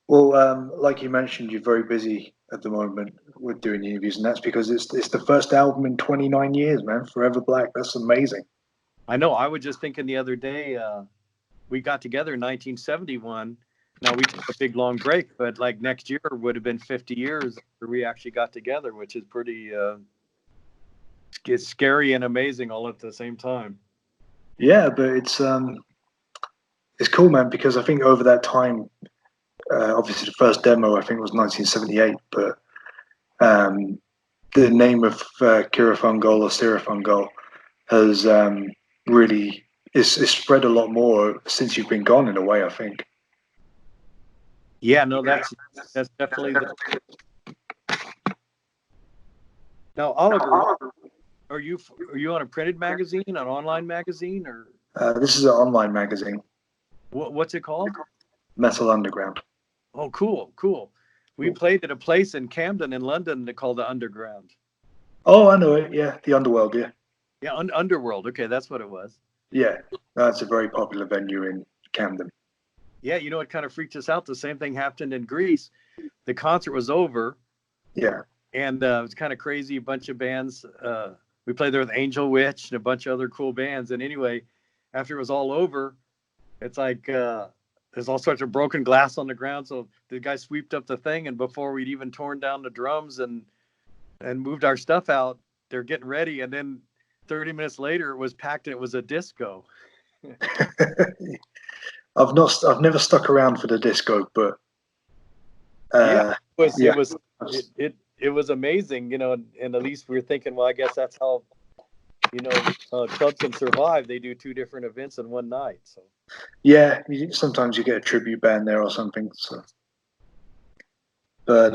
Well, like you mentioned, you're very busy at the moment with doing interviews, and that's because it's the first album in 29 years, man. Forever Black. That's amazing. I know. I was just thinking the other day, we got together in 1971. Now we took a big long break, but like next year would have been 50 years after we actually got together, which is pretty it's scary and amazing all at the same time. Yeah, but it's cool, man, because I think over that time, obviously the first demo I think was 1978, but the name of Cirith Ungol or Cirith Ungol has really is spread a lot more since you've been gone in a way, I think. Yeah, no, that's definitely the. Now, Oliver, are you on a printed magazine, an online magazine, or This is an online magazine, what's it called? Metal Underground. Oh, cool, cool. We played at a place in Camden in London called the Underground. Oh, I know it. Yeah, the Underworld. Yeah. Yeah, Underworld. Okay, that's what it was. Yeah, that's a very popular venue in Camden. Yeah, you know, it kind of freaked us out. The same thing happened in Greece. The concert was over. Yeah. And it was kind of crazy. A bunch of bands. We played there with Angel Witch and a bunch of other cool bands. And anyway, after it was all over, it's like there's all sorts of broken glass on the ground. So the guy swept up the thing, and before we'd even torn down the drums and moved our stuff out, they're getting ready. And then 30 minutes later, it was packed and it was a disco. I've never stuck around for the disco, but it was amazing, you know, and at least we were thinking, well, I guess that's how, you know, clubs can survive. They do two different events in one night. So yeah, sometimes you get a tribute band there or something. So, but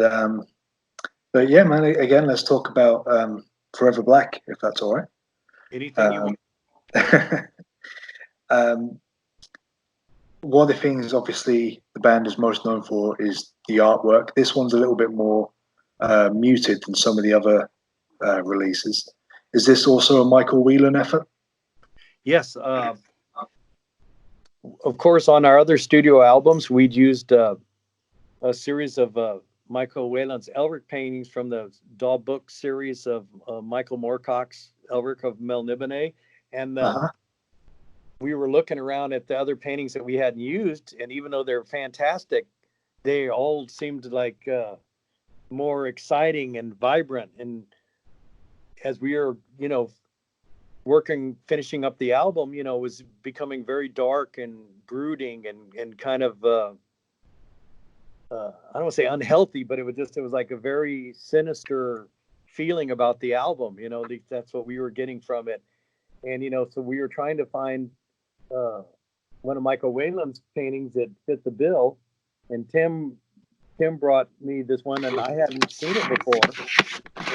yeah, man. Again, let's talk about Forever Black, if that's all right. Anything you want. One of the things, obviously, the band is most known for is the artwork. This one's a little bit more muted than some of the other releases. Is this also a Michael Whelan effort? Yes. Of course, on our other studio albums, we'd used a series of Michael Whelan's Elric paintings from the Daw Book series of Michael Moorcock's Elric of Melniboné. And we were looking around at the other paintings that we hadn't used, and even though they're fantastic, they all seemed like more exciting and vibrant. And as we were, you know, finishing up the album, you know, it was becoming very dark and brooding and kind of I don't want to say unhealthy, but it was like a very sinister feeling about the album. You know, that's what we were getting from it. And, you know, so we were trying to find one of Michael Whelan's paintings that fit the bill. And Tim brought me this one, and I hadn't seen it before.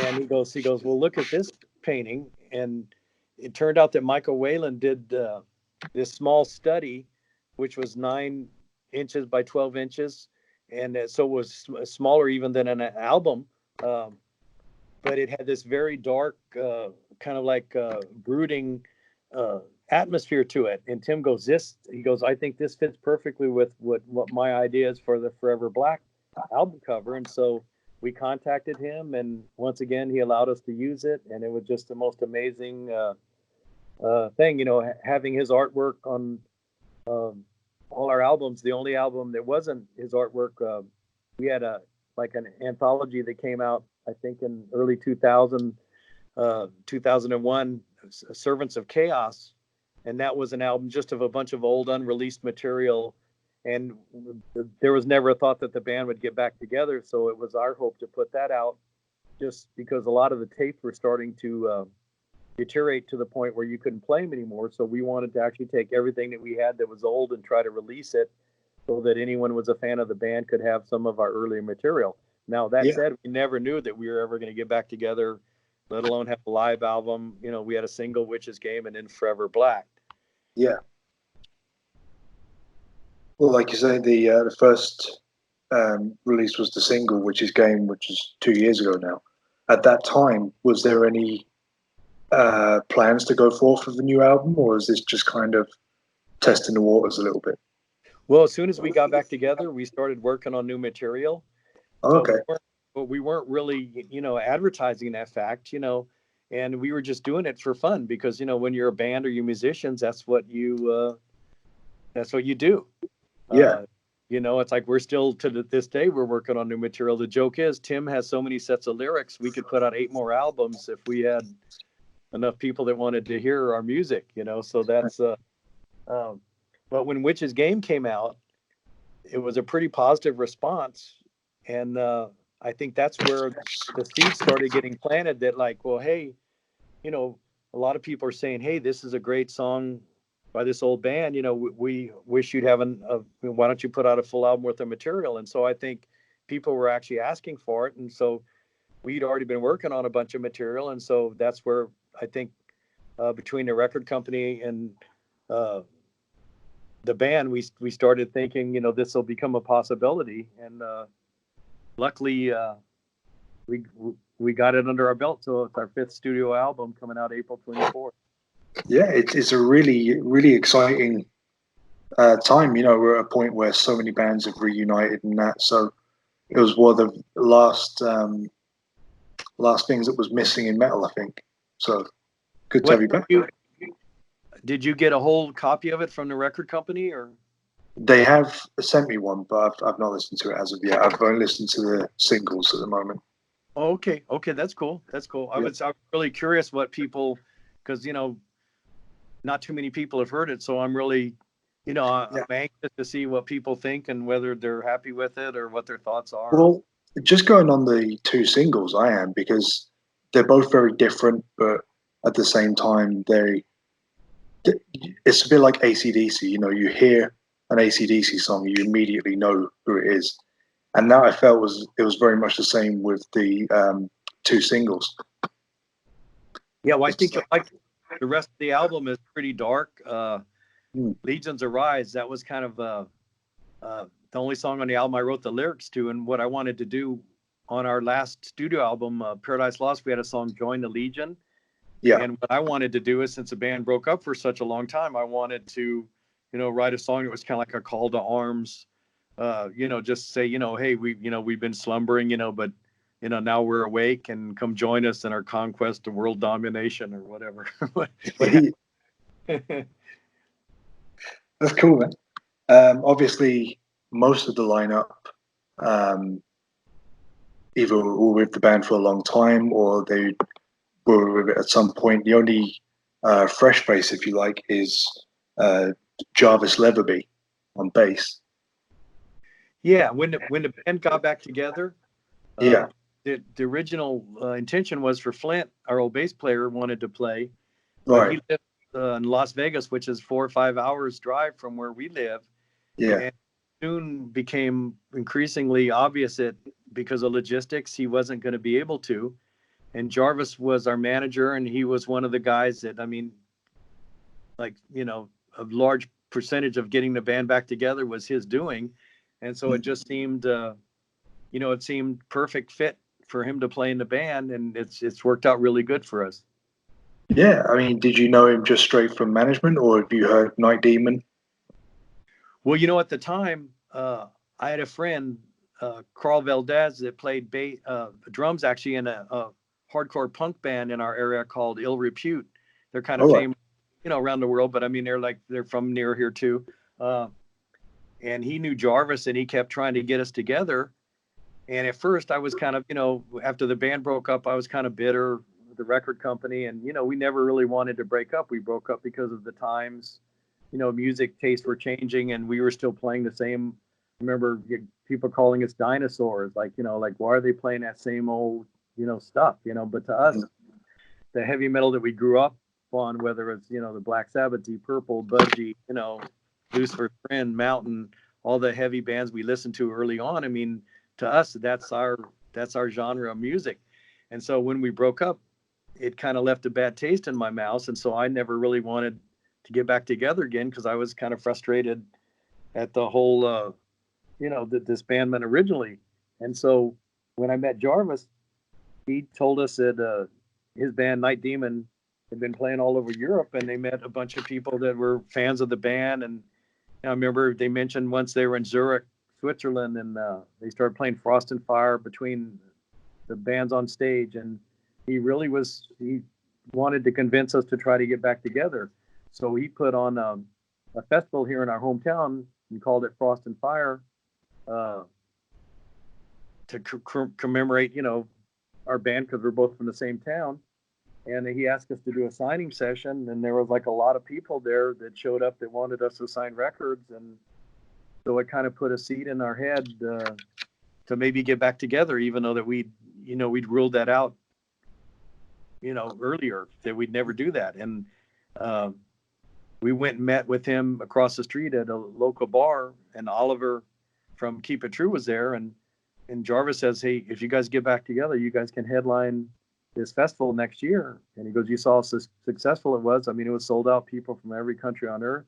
And he goes, well, look at this painting. And it turned out that Michael Whelan did this small study, which was 9 inches by 12 inches. And so it was smaller even than an album. But it had this very dark, kind of like brooding atmosphere to it. And Tim goes, I think this fits perfectly with what my idea is for the Forever Black album cover. And so we contacted him, and once again, he allowed us to use it. And it was just the most amazing thing, you know, having his artwork on all our albums. The only album that wasn't his artwork, we had an anthology that came out, I think in early 2001, Servants of Chaos. And that was an album just of a bunch of old unreleased material. And there was never a thought that the band would get back together. So it was our hope to put that out, just because a lot of the tapes were starting to deteriorate to the point where you couldn't play them anymore. So we wanted to actually take everything that we had that was old and try to release it so that anyone who was a fan of the band could have some of our earlier material. Now, that said, we never knew that we were ever going to get back together, let alone have a live album. You know, we had a single, Witch's Game, and then Forever Black. Yeah. Well, like you say, the first release was the single, Witch's Game, which is 2 years ago now. At that time, was there any plans to go forth with the new album, or is this just kind of testing the waters a little bit? Well, as soon as we got back together, we started working on new material, Oh, but okay. we weren't really, advertising that fact, and we were just doing it for fun because, when you're a band or you musicians, that's what you do. Yeah. Uh, it's like we're still this day we're working on new material. The joke is Tim has so many sets of lyrics, we could put out 8 more albums if we had enough people that wanted to hear our music, So that's um, but when Witch's Game came out, it was a pretty positive response, and I think that's where the seeds started getting planted. That like, well, hey, you know, a lot of people are saying, hey, this is a great song by this old band. We wish you'd have why don't you put out a full album worth of material? And so I think people were actually asking for it, and so we'd already been working on a bunch of material, and so that's where I think between the record company and uh, the band, we started thinking, this will become a possibility, and luckily we we got it under our belt. So it's our 5th studio album coming out April 24th. Yeah, it's a really, really exciting time. We're at a point where so many bands have reunited and that. So it was one of the last things that was missing in metal, I think. So good to have you back. Did you get a whole copy of it from the record company, or? They have sent me one, but I've not listened to it as of yet. I've only listened to the singles at the moment. Oh, okay, that's cool. I was really curious what people, because not too many people have heard it, so I'm really, I'm anxious to see what people think and whether they're happy with it or what their thoughts are. Well, just going on the 2 singles, I am, because they're both very different, but at the same time, it's a bit like AC/DC. You hear an AC/DC song, you immediately know who it is, and that I felt it was very much the same with the 2 singles. Yeah, well, I think like the rest of the album is pretty dark. Legions Arise, that was kind of the only song on the album I wrote the lyrics to, and what I wanted to do on our last studio album, Paradise Lost, we had a song Join the Legion. Yeah. And what I wanted to do is, since the band broke up for such a long time, I wanted to, write a song that was kind of like a call to arms, just say, hey, we've been slumbering, but, now we're awake, and come join us in our conquest of world domination or whatever. That's cool, man. Obviously, most of the lineup either were with the band for a long time or they were with it at some point. The only fresh face, if you like, is Jarvis Leatherby on bass. Yeah, when the band got back together, the original intention was for Flint, our old bass player, wanted to play, but he lived in Las Vegas, which is 4 or 5 hours drive from where we live. Yeah. And soon became increasingly obvious that because of logistics, he wasn't going to be able to. And Jarvis was our manager, and he was one of the guys that, a large percentage of getting the band back together was his doing. And so it just seemed, it seemed perfect fit for him to play in the band, and it's worked out really good for us. Yeah, I mean, did you know him just straight from management, or have you heard Night Demon? Well, at the time, I had a friend, Carl Valdez, that played drums actually in a hardcore punk band in our area called Ill Repute. They're kind of famous, around the world, but I mean, they're from near here too. And he knew Jarvis, and he kept trying to get us together. And at first I was kind of, after the band broke up, I was kind of bitter with the record company. And, we never really wanted to break up. We broke up because of the times, music tastes were changing, and we were still playing the same. I remember people calling us dinosaurs, like, why are they playing that same old, stuff, but to us, the heavy metal that we grew up on, whether it's, the Black Sabbath, Deep Purple, Budgie, Lucifer, Friend, Mountain, all the heavy bands we listened to early on. I mean, to us, that's our genre of music. And so when we broke up, it kind of left a bad taste in my mouth. And so I never really wanted to get back together again, because I was kind of frustrated at the whole, that this band meant originally. And so when I met Jarvis, he told us that his band Night Demon had been playing all over Europe, and they met a bunch of people that were fans of the band, and I remember they mentioned once they were in Zurich, Switzerland, and they started playing Frost and Fire between the bands on stage, and he wanted to convince us to try to get back together. So he put on a festival here in our hometown and called it Frost and Fire uh, to commemorate, our band because we're both from the same town. And he asked us to do a signing session, and there was like a lot of people there that showed up that wanted us to sign records, and so it kind of put a seed in our head to maybe get back together, even though that we'd ruled that out, earlier, that we'd never do that. And um, we went and met with him across the street at a local bar, and Oliver from Keep It True was there, and Jarvis says, "Hey, if you guys get back together, you guys can headline this festival next year." And he goes, "You saw how successful it was. I mean, it was sold out, people from every country on earth."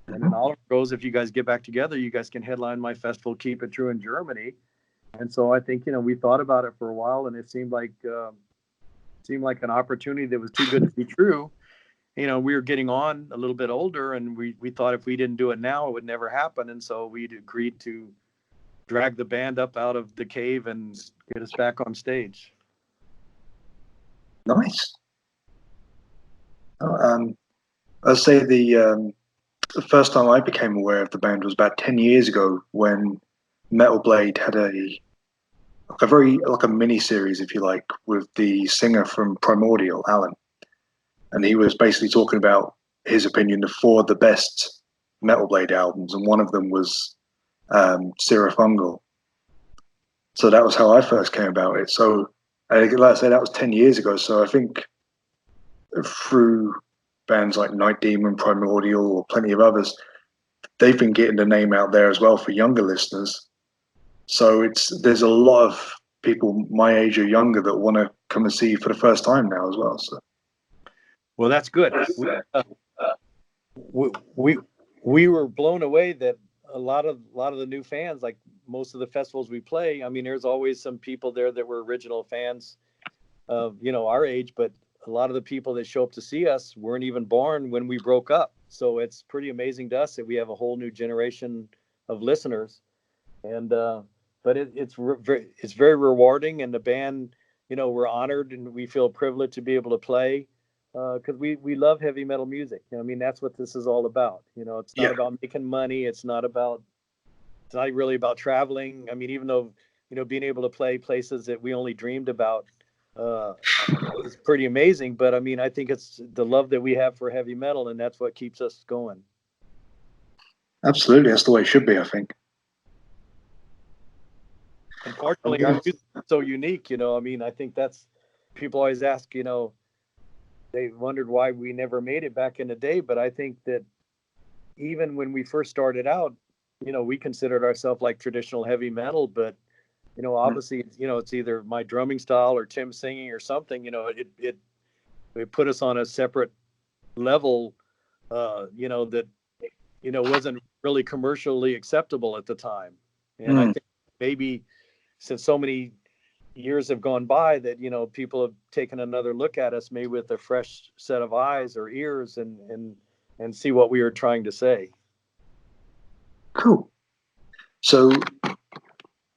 And then Oliver goes, "If you guys get back together, you guys can headline my festival, Keep It True, in Germany." And so I think, we thought about it for a while, and it seemed like an opportunity that was too good to be true. We were getting on a little bit older, and we thought if we didn't do it now, it would never happen. And so we'd agreed to drag the band up out of the cave and get us back on stage. Nice. I'll say the first time I became aware of the band was about 10 years ago when Metal Blade had a mini series, if you like, with the singer from Primordial, Alan. And he was basically talking about his opinion of 4 of the best Metal Blade albums, and one of them was Cirith Ungol. So that was how I first came about it. So, like I say, that was 10 years ago. So I think through bands like Night Demon, Primordial, or plenty of others, they've been getting the name out there as well for younger listeners. So there's a lot of people my age or younger that want to come and see you for the first time now as well. So, well, that's good. We were blown away that a lot of the new fans, like most of the festivals we play, I mean, there's always some people there that were original fans of our age, but a lot of the people that show up to see us weren't even born when we broke up. So it's pretty amazing to us that we have a whole new generation of listeners. And but it's very rewarding, and the band, we're honored and we feel privileged to be able to play because we love heavy metal music. I mean, that's what this is all about. It's not about making money. It's not really about traveling. I mean, even though being able to play places that we only dreamed about is pretty amazing. But I mean, I think it's the love that we have for heavy metal, and that's what keeps us going. Absolutely, that's the way it should be, I think. Unfortunately, our music is so unique. I mean, I think that's, people always ask, they wondered why we never made it back in the day. But I think that even when we first started out, we considered ourselves like traditional heavy metal, but obviously, it's either my drumming style or Tim singing or something. It put us on a separate level, that wasn't really commercially acceptable at the time. And I think maybe since so many years have gone by that people have taken another look at us, maybe with a fresh set of eyes or ears, and see what we were trying to say. Cool. So,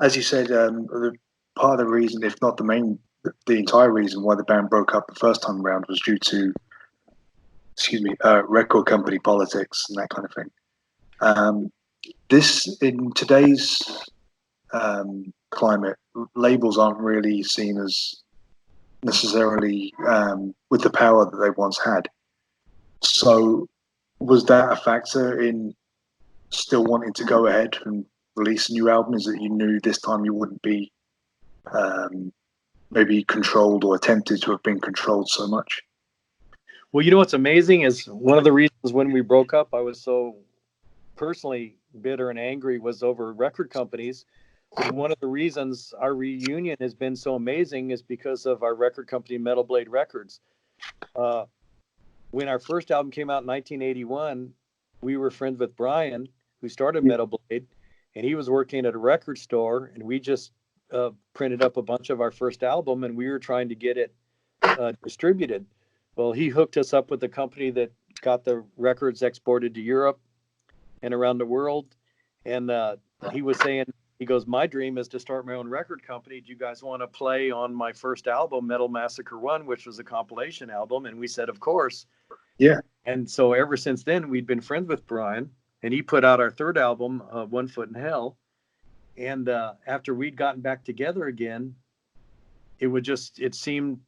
as you said, part of the reason, if not the entire reason why the band broke up the first time around was due to, record company politics and that kind of thing. This, in today's climate, labels aren't really seen as necessarily with the power that they once had. So, was that a factor in still wanting to go ahead and release a new album? Is that you knew this time you wouldn't be maybe controlled or attempted to have been controlled so much? Well, what's amazing is one of the reasons when we broke up, I was so personally bitter and angry was over record companies. But one of the reasons our reunion has been so amazing is because of our record company, Metal Blade Records. When our first album came out in 1981, we were friends with Brian, who started Metal Blade, and he was working at a record store, and we just printed up a bunch of our first album, and we were trying to get it distributed. Well, he hooked us up with a company that got the records exported to Europe, and around the world. And he was saying, he goes, my dream is to start my own record company. Do you guys want to play on my first album, Metal Massacre 1, which was a compilation album? And we said, of course. Yeah. And so ever since then, we'd been friends with Brian, and he put out our third album, One Foot in Hell. And after we'd gotten back together again, it seemed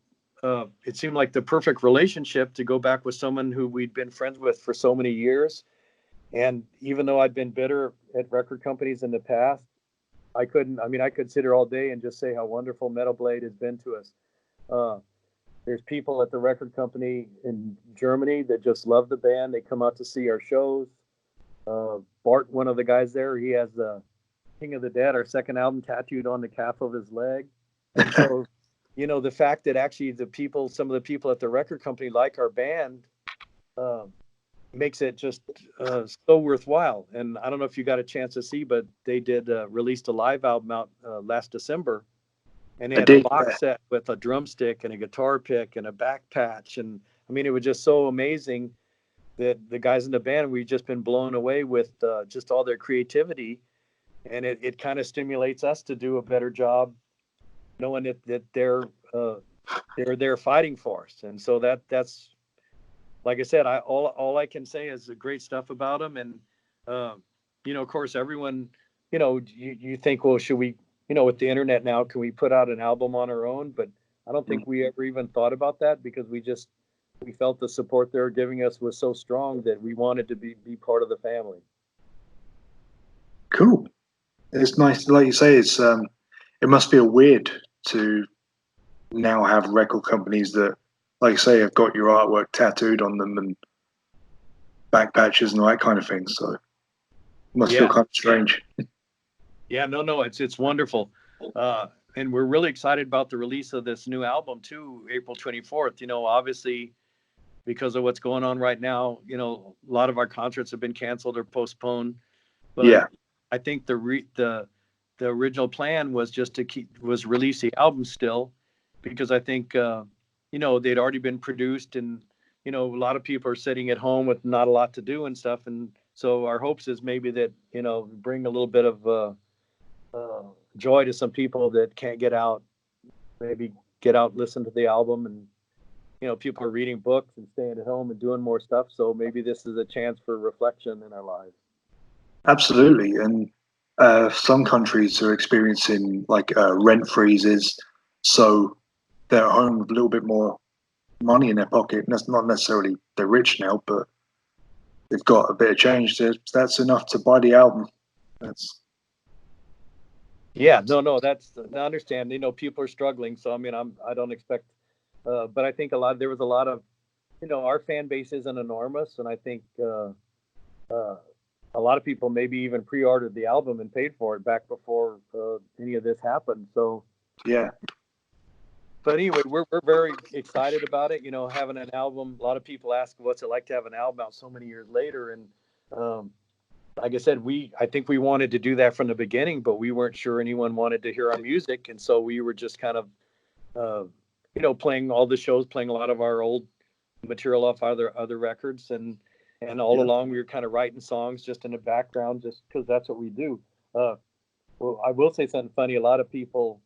like the perfect relationship to go back with someone who we'd been friends with for so many years. And even though I'd been bitter at record companies in the past, I could sit here all day and just say how wonderful Metal Blade has been to us. There's people at the record company in Germany that just love the band. They come out to see our shows. Bart, one of the guys there, he has the King of the Dead, our second album, tattooed on the calf of his leg. And so, the fact that actually some of the people at the record company like our band, makes it just so worthwhile. And I don't know if you got a chance to see, but they did released a live album out last December. And they had a box set with a drumstick and a guitar pick and a back patch. And it was just so amazing that the guys in the band, we've just been blown away with just all their creativity. And it kind of stimulates us to do a better job, knowing that they're there fighting for us. And so that's, like I said, all I can say is the great stuff about them. And, of course, everyone, you think, well, should we, with the internet now, can we put out an album on our own? But I don't think we ever even thought about that, because we felt the support they were giving us was so strong that we wanted to be part of the family. Cool. It's nice. Like you say, it must feel weird to now have record companies that, like you say, have got your artwork tattooed on them and back patches and all that kind of thing. So it must feel kind of strange. Yeah, no, it's wonderful. And we're really excited about the release of this new album too, April 24th. Obviously, because of what's going on right now, a lot of our concerts have been canceled or postponed. But I think the original plan was just to release the album still, because I think they'd already been produced, and a lot of people are sitting at home with not a lot to do and stuff. And so our hopes is maybe that bring a little bit of joy to some people that can't get out, maybe get out and listen to the album. And people are reading books and staying at home and doing more stuff, so maybe this is a chance for reflection in our lives. Absolutely. And some countries are experiencing rent freezes, so they're at home with a little bit more money in their pocket. And that's not necessarily they're rich now, but they've got a bit of change. That's enough to buy the album. That's I understand. People are struggling, so I don't expect, but I think there was a lot of, our fan base isn't enormous, and I think a lot of people maybe even pre-ordered the album and paid for it back before any of this happened. So yeah. But anyway, we're very excited about it. Having an album. A lot of people ask, what's it like to have an album out so many years later? And like I said, I think we wanted to do that from the beginning, but we weren't sure anyone wanted to hear our music. And so we were just kind of, playing all the shows, playing a lot of our old material off other records. And all along we were kind of writing songs just in the background, just because that's what we do. Well, I will say something funny. A lot of people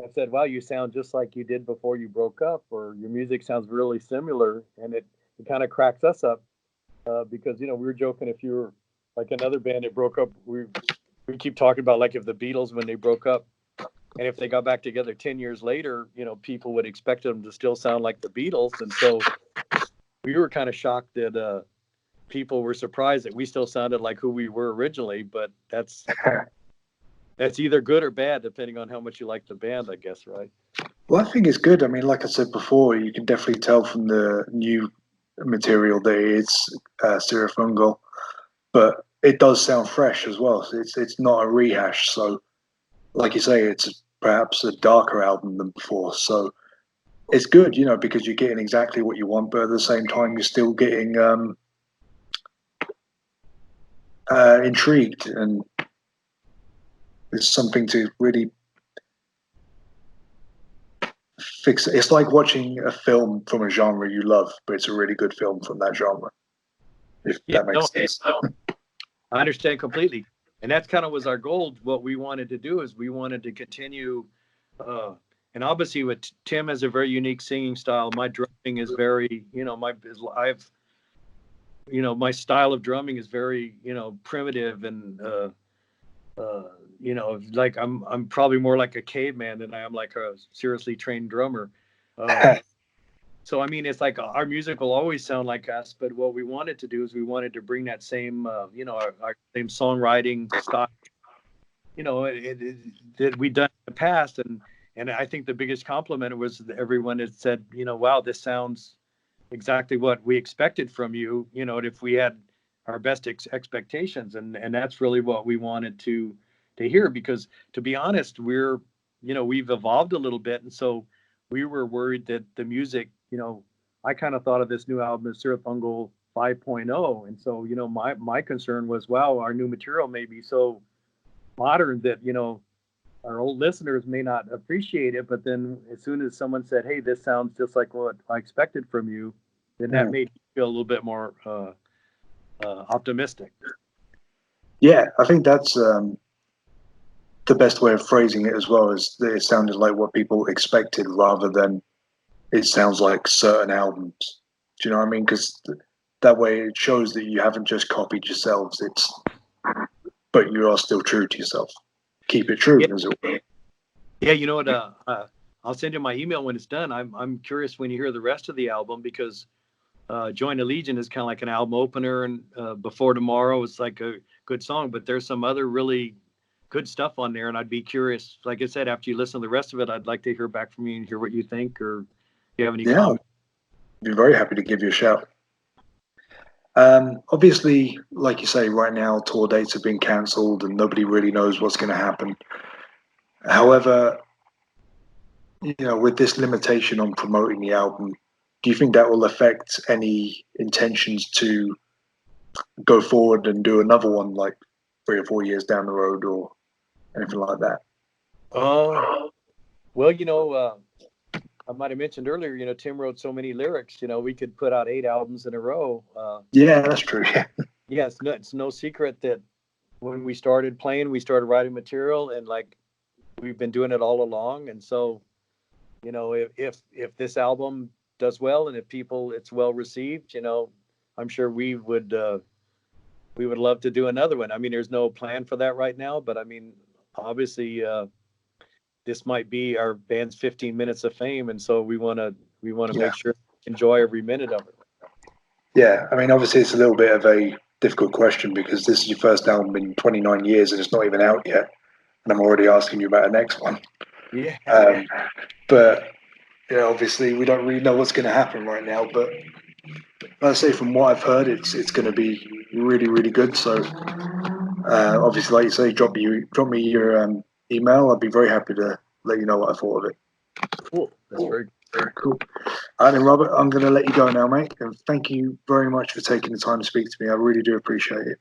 have said, wow, you sound just like you did before you broke up, or your music sounds really similar. And it kind of cracks us up because, we were joking, if you were like another band that broke up, we keep talking about like if the Beatles, when they broke up, and if they got back together 10 years later, people would expect them to still sound like the Beatles. And so we were kind of shocked that people were surprised that we still sounded like who we were originally. But that's either good or bad, depending on how much you like the band, I guess, right? Well, I think it's good. Like I said before, you can definitely tell from the new material that it's Cirith Ungol, but it does sound fresh as well. So it's not a rehash. So, like you say, it's perhaps a darker album than before. So it's good, because you're getting exactly what you want, but at the same time, you're still getting intrigued, and it's something to really fix. It's like watching a film from a genre you love, but it's a really good film from that genre. If that makes sense. I understand completely. And that's kind of was our goal. What we wanted to do is we wanted to continue, uh, and obviously with Tim has a very unique singing style. My drumming is very, my style of drumming is very, primitive and, like I'm probably more like a caveman than I am like a seriously trained drummer. So I mean, it's like our music will always sound like us, but what we wanted to do is we wanted to bring that same, our same songwriting style, that we'd done in the past, and I think the biggest compliment was that everyone had said, wow, this sounds exactly what we expected from you, and if we had our best expectations, and that's really what we wanted to hear, because to be honest, we've evolved a little bit, and so we were worried that the music, I kind of thought of this new album as Cirith Ungol 5.0, and so my concern was, wow, our new material may be so modern that our old listeners may not appreciate it, but then as soon as someone said, hey, this sounds just like what I expected from you, then that made me feel a little bit more optimistic. Yeah, I think that's the best way of phrasing it as well, is that it sounded like what people expected rather than it sounds like certain albums. Do you know what I mean? Because that way it shows that you haven't just copied yourselves. But you are still true to yourself. Keep it true, as it were. Yeah, you know what? I'll send you my email when it's done. I'm curious when you hear the rest of the album, because Join the Legion is kind of like an album opener, and Before Tomorrow is like a good song, but there's some other really good stuff on there, and I'd be curious, like I said, after you listen to the rest of it, I'd like to hear back from you and hear what you think, or if you have any comments. I'd be very happy to give you a shout. Obviously, like you say, right now tour dates have been cancelled and nobody really knows what's going to happen. However, with this limitation on promoting the album, do you think that will affect any intentions to go forward and do another one like 3 or 4 years down the road or anything like that? Well, I might have mentioned earlier, Tim wrote so many lyrics, we could put out 8 albums in a row. Yeah, that's true. Yeah, it's no secret that when we started playing, we started writing material, and like we've been doing it all along. And so, if this album does well and if it's well received, I'm sure we would love to do another one. I mean, there's no plan for that right now, but I mean, obviously, this might be our band's 15 minutes of fame, and so we want to make sure we enjoy every minute of it. Yeah, I mean, obviously it's a little bit of a difficult question because this is your first album in 29 years and it's not even out yet, and I'm already asking you about the next one. Yeah. But obviously we don't really know what's going to happen right now. But like I say, from what I've heard, it's going to be really, really good. So obviously, like you say, drop me your email. I'd be very happy to let you know what I thought of it. Cool. That's very cool. All right, then, Robert, I'm going to let you go now, mate. And thank you very much for taking the time to speak to me. I really do appreciate it.